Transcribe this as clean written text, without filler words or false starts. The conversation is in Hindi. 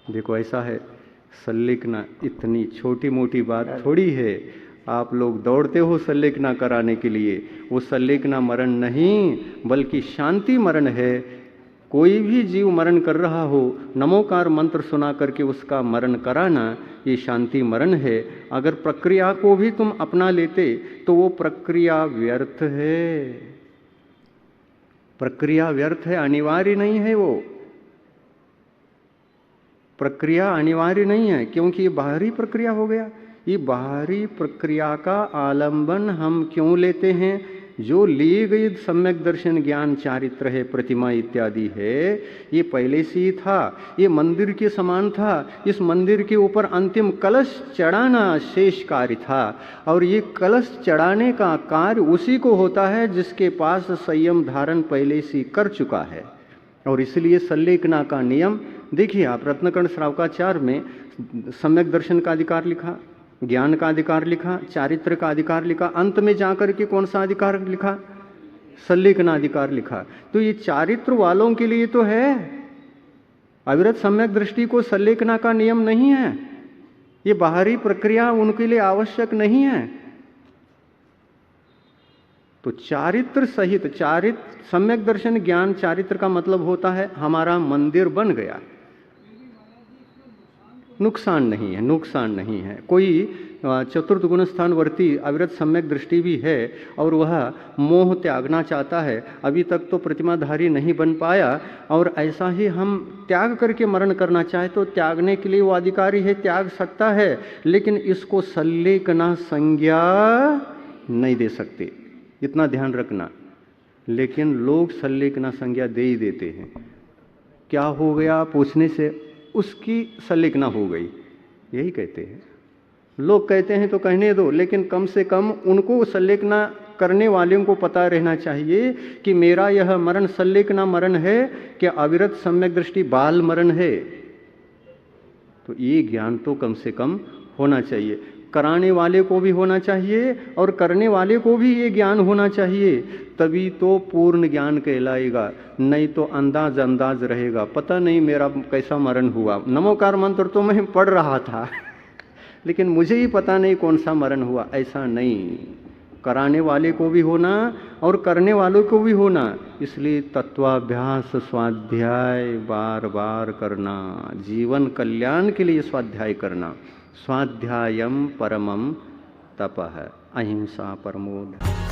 देखो ऐसा है, संलिग्ना इतनी छोटी मोटी बात थोड़ी है। आप लोग दौड़ते हो संलिग्ना कराने के लिए, वो संलिग्ना मरण नहीं बल्कि शांति मरण है। कोई भी जीव मरण कर रहा हो, नमोकार मंत्र सुना करके उसका मरण कराना, ये शांति मरण है। अगर प्रक्रिया को भी तुम अपना लेते तो वो प्रक्रिया व्यर्थ है। प्रक्रिया व्यर्थ है, अनिवार्य नहीं है। वो प्रक्रिया अनिवार्य नहीं है, क्योंकि ये बाहरी प्रक्रिया हो गया। ये बाहरी प्रक्रिया का आलंबन हम क्यों लेते हैं? जो ली गई सम्यक दर्शन ज्ञान चारित्र है, प्रतिमा इत्यादि है, ये पहले से ही था। ये मंदिर के समान था। इस मंदिर के ऊपर अंतिम कलश चढ़ाना शेष कार्य था, और ये कलश चढ़ाने का कार्य उसी को होता है जिसके पास संयम धारण पहले से कर चुका है। और इसलिए संलेखना का नियम देखिए आप, रत्नकर्ण श्रावकाचार में सम्यक दर्शन का अधिकार लिखा, ज्ञान का अधिकार लिखा, चारित्र का अधिकार लिखा, अंत में जाकर के कौन सा अधिकार लिखा? संलेखना अधिकार लिखा। तो ये चारित्र वालों के लिए तो है, अविरत सम्यक दृष्टि को संलेखना का नियम नहीं है। ये बाहरी प्रक्रिया उनके लिए आवश्यक नहीं है। तो चारित्र सहित, चारित्र सम्यक दर्शन ज्ञान चारित्र का मतलब होता है हमारा मंदिर बन गया। नुकसान नहीं है, नुकसान नहीं है। कोई चतुर्थ गुण स्थानवर्ती अविरत सम्यक दृष्टि भी है और वह मोह त्यागना चाहता है, अभी तक तो प्रतिमाधारी नहीं बन पाया, और ऐसा ही हम त्याग करके मरण करना चाहे तो त्यागने के लिए वो अधिकारी है, त्याग सकता है, लेकिन इसको संलेखना संज्ञा नहीं दे सकते, इतना ध्यान रखना। लेकिन लोग संलेखना संज्ञा दे ही देते हैं। क्या हो गया पूछने से उसकी संलेखना हो गई, यही कहते हैं। लोग कहते हैं तो कहने दो, लेकिन कम से कम उनको संलेखना करने वालों को पता रहना चाहिए कि मेरा यह मरण संलेखना मरण है कि अविरत सम्यक दृष्टि बाल मरण है। तो ये ज्ञान तो कम से कम होना चाहिए, कराने वाले को भी होना चाहिए और करने वाले को भी ये ज्ञान होना चाहिए, तभी तो पूर्ण ज्ञान कहलाएगा। नहीं तो अंदाज अंदाज रहेगा, पता नहीं मेरा कैसा मरण हुआ। नमोकार मंत्र तो मैं पढ़ रहा था लेकिन मुझे ही पता नहीं कौन सा मरण हुआ। ऐसा नहीं, कराने वाले को भी होना और करने वालों को भी होना। इसलिए तत्वाभ्यास स्वाध्याय बार बार करना, जीवन कल्याण के लिए स्वाध्याय करना। स्वाध्यायम परमम तपः, अहिंसा परमो धर्मः।